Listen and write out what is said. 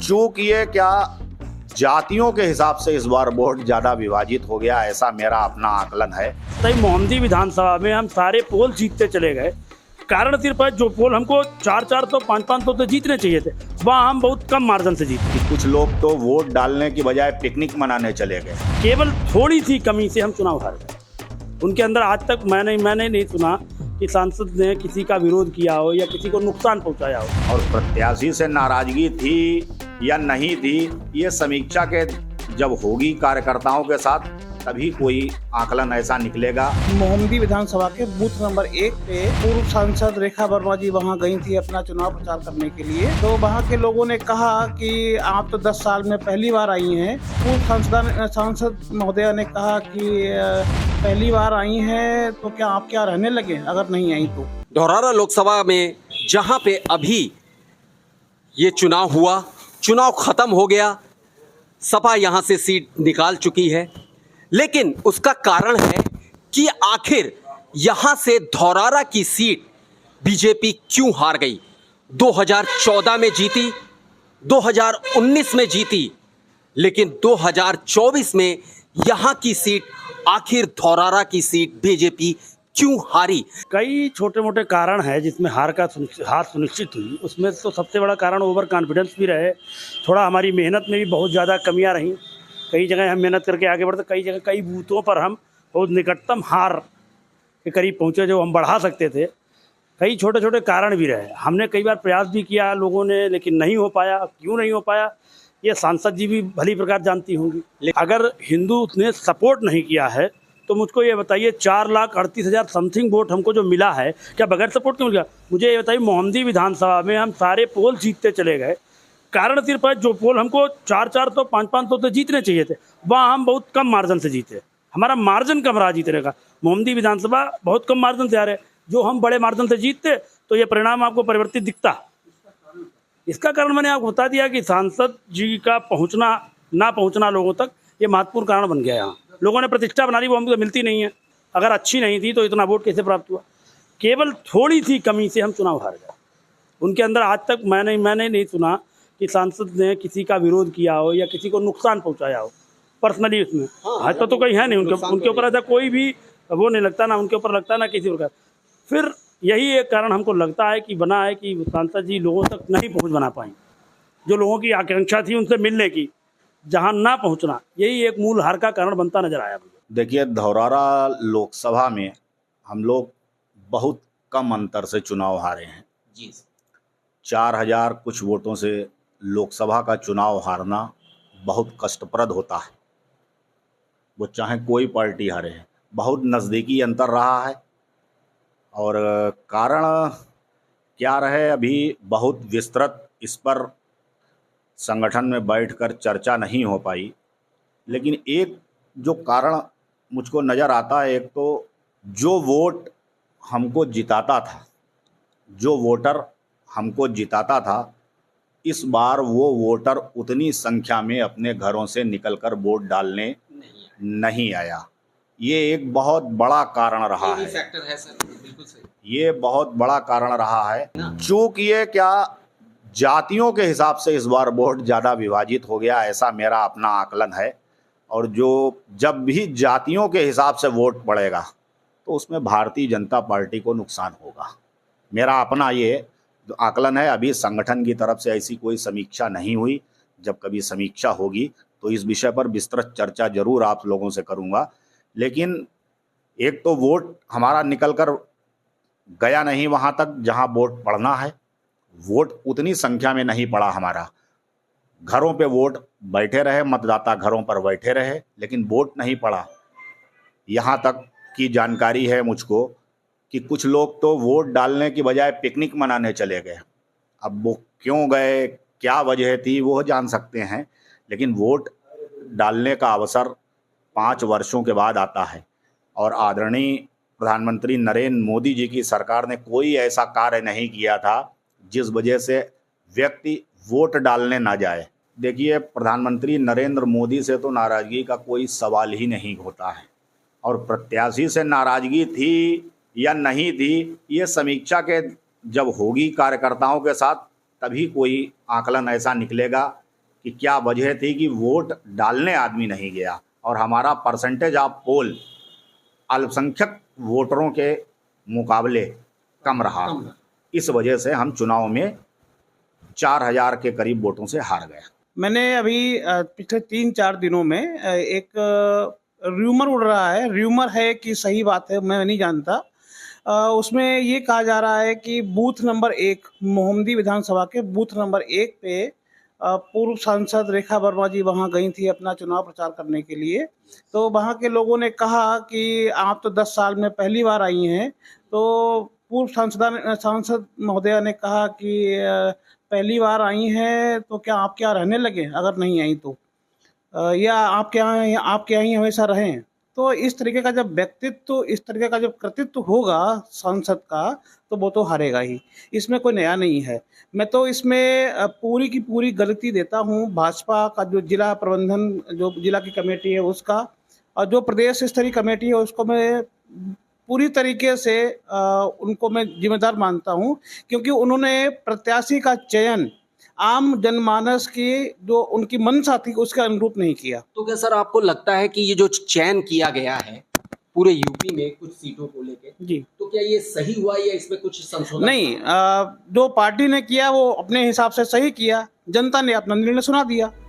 चूक ये क्या जातियों के हिसाब से इस बार वोट ज्यादा विभाजित हो गया, ऐसा मेरा अपना आकलन है। तई मोहम्मदी विधानसभा में हम सारे पोल जीतते चले गए। कारण सिर्फ है जो पोल हमको 400 तो 500 तो जीतने चाहिए थे, वहाँ हम बहुत कम मार्जिन से जीते। कुछ लोग तो वोट डालने की बजाय पिकनिक मनाने चले गए। केवल थोड़ी सी कमी से हम चुनाव हार गए। उनके अंदर आज तक मैंने नहीं सुना कि सांसद ने किसी का विरोध किया हो या किसी को नुकसान पहुंचाया हो। और प्रत्याशी से नाराजगी थी या नहीं थी, ये समीक्षा के जब होगी कार्यकर्ताओं के साथ तभी कोई आकलन ऐसा निकलेगा। मोहम्मदी विधानसभा के बूथ नंबर 1 पे पूर्व सांसद रेखा वर्मा जी वहां गई थी अपना चुनाव प्रचार करने के लिए। तो वहां के लोगों ने कहा कि आप तो 10 साल में पहली बार आई हैं। पूर्व सांसद महोदया ने कहा कि पहली बार आई हैं तो क्या आप क्या रहने लगे अगर नहीं आई तो। धौरारा लोकसभा में जहां पे अभी ये चुनाव हुआ, चुनाव खत्म हो गया, सपा यहां से सीट निकाल चुकी है, लेकिन उसका कारण है कि आखिर यहां से धौरारा की सीट बीजेपी क्यों हार गई। 2014 में जीती, 2019 में जीती, लेकिन 2024 में यहां की सीट, आखिर धौरारा की सीट बीजेपी क्यों हारी। कई छोटे मोटे कारण हैं जिसमें हार सुनिश्चित हुई। उसमें तो सबसे बड़ा कारण ओवर कॉन्फिडेंस भी रहे। थोड़ा हमारी मेहनत में भी बहुत ज़्यादा कमियां रहीं। कई जगह हम मेहनत करके आगे बढ़ते, कई जगह कई बूथों पर हम बहुत निकटतम हार के करीब पहुंचे जो हम बढ़ा सकते थे। कई छोटे छोटे कारण भी रहे। हमने कई बार प्रयास भी किया लोगों ने, लेकिन नहीं हो पाया। क्यों नहीं हो पाया ये सांसद जी भी भली प्रकार जानती होंगी। अगर हिंदू ने सपोर्ट नहीं किया है तो मुझको ये बताइए 4,38,000 समथिंग वोट हमको जो मिला है, क्या बगैर सपोर्ट क्यों मिल गया? मुझे ये बताइए मोहम्मदी विधानसभा में हम सारे पोल जीतते चले गए। कारण सिर्फ है जो पोल हमको 400 तो 500 तो जीतने चाहिए थे, वहाँ हम बहुत कम मार्जिन से जीते। हमारा मार्जिन कम रहा जीतने का। मोहम्मदी विधानसभा बहुत कम मार्जिन से आ रहे, जो हम बड़े मार्जिन से जीतते तो ये परिणाम आपको परिवर्तित दिखता। इसका कारण मैंने आपको बता दिया कि सांसद जी का पहुँचना ना पहुँचना लोगों तक ये महत्वपूर्ण कारण बन गया। यहाँ लोगों ने प्रतिष्ठा बना ली, वो हमको मिलती नहीं है। अगर अच्छी नहीं थी तो इतना वोट कैसे प्राप्त हुआ? केवल थोड़ी सी कमी से हम चुनाव हार गए। उनके अंदर आज तक मैंने नहीं सुना कि सांसद ने किसी का विरोध किया हो या किसी को नुकसान पहुंचाया हो पर्सनली उसमें। आज तो कहीं है नहीं उनके ऊपर ऐसा कोई भी वो नहीं लगता, ना उनके ऊपर लगता ना किसी प्रकार। फिर यही एक कारण हमको लगता है कि बना है कि सांसद जी लोगों तक नहीं पहुँच बना पाई। जो लोगों की आकांक्षा थी उनसे मिलने की, जहाँ ना पहुँचना, यही एक मूल हार का कारण बनता नजर आया मुझे। देखिए, धौरारा लोकसभा में हम लोग बहुत कम अंतर से चुनाव हारे हैं जी। 4,000 कुछ वोटों से लोकसभा का चुनाव हारना बहुत कष्टप्रद होता है, वो चाहे कोई पार्टी हारे है। बहुत नज़दीकी अंतर रहा है। और कारण क्या रहे अभी बहुत विस्तृत इस पर संगठन में बैठकर चर्चा नहीं हो पाई। लेकिन एक जो कारण मुझको नज़र आता है, एक तो जो वोट हमको जिताता था, जो वोटर हमको जिताता था, इस बार वो वोटर उतनी संख्या में अपने घरों से निकलकर वोट डालने नहीं आया। ये एक बहुत बड़ा कारण रहा है। फैक्टर है सर, बिल्कुल सही। ये बहुत बड़ा कारण रहा है। चूक ये क्या जातियों के हिसाब से इस बार वोट ज़्यादा विभाजित हो गया, ऐसा मेरा अपना आकलन है। और जो जब भी जातियों के हिसाब से वोट पड़ेगा तो उसमें भारतीय जनता पार्टी को नुकसान होगा। मेरा अपना ये आकलन है। अभी संगठन की तरफ से ऐसी कोई समीक्षा नहीं हुई। जब कभी समीक्षा होगी तो इस विषय पर विस्तृत चर्चा जरूर आप लोगों से करूँगा। लेकिन एक तो वोट हमारा निकल कर गया नहीं वहाँ तक जहाँ वोट पड़ना है। वोट उतनी संख्या में नहीं पड़ा हमारा। घरों पे वोट बैठे रहे, मतदाता घरों पर बैठे रहे, लेकिन वोट नहीं पड़ा। यहाँ तक की जानकारी है मुझको कि कुछ लोग तो वोट डालने की बजाय पिकनिक मनाने चले गए। अब वो क्यों गए, क्या वजह थी, वो जान सकते हैं। लेकिन वोट डालने का अवसर 5 वर्षों के बाद आता है और आदरणीय प्रधानमंत्री नरेंद्र मोदी जी की सरकार ने कोई ऐसा कार्य नहीं किया था जिस वजह से व्यक्ति वोट डालने ना जाए। देखिए, प्रधानमंत्री नरेंद्र मोदी से तो नाराज़गी का कोई सवाल ही नहीं होता है। और प्रत्याशी से नाराज़गी थी या नहीं थी, ये समीक्षा के जब होगी कार्यकर्ताओं के साथ तभी कोई आकलन ऐसा निकलेगा कि क्या वजह थी कि वोट डालने आदमी नहीं गया और हमारा परसेंटेज ऑफ पोल अल्पसंख्यक वोटरों के मुकाबले कम रहा। इस वजह से हम चुनाव में 4000 के करीब वोटों से हार गए। मैंने अभी पिछले 3-4 दिनों में एक र्यूमर उड़ रहा है, र्यूमर है कि सही बात है मैं नहीं जानता, उसमें ये कहा जा रहा है कि बूथ नंबर 1 मोहम्मदी विधानसभा के बूथ नंबर 1 पे पूर्व सांसद रेखा वर्मा जी वहाँ गई थी अपना चुनाव प्रचार करने के लिए। तो वहाँ के लोगों ने कहा कि आप तो 10 साल में पहली बार आई हैं। तो पूर्व सांसद महोदया ने कहा कि पहली बार आई हैं तो क्या आपके यहाँ रहने लगे अगर नहीं आई तो, या आपके यहाँ ही हमेशा रहें। तो इस तरीके का जब व्यक्तित्व, इस तरीके का जब कृतित्व होगा सांसद का, तो वो तो हारेगा ही, इसमें कोई नया नहीं है। मैं तो इसमें पूरी की पूरी गलती देता हूँ भाजपा का, जो जिला प्रबंधन, जो जिला की कमेटी है उसका, और जो प्रदेश स्तरीय कमेटी है उसको मैं पूरी तरीके से उनको मैं जिम्मेदार मानता हूँ, क्योंकि उन्होंने प्रत्याशी का चयन आम जनमानस की जो उनकी मंशा थी उसके अनुरूप नहीं किया। तो क्या सर आपको लगता है कि ये जो चयन किया गया है पूरे यूपी में कुछ सीटों को लेके, जी, तो क्या ये सही हुआ या इसमें कुछ संशोधन? नहीं, जो पार्टी ने किया वो अपने हिसाब से सही किया, जनता ने अपना निर्णय सुना दिया।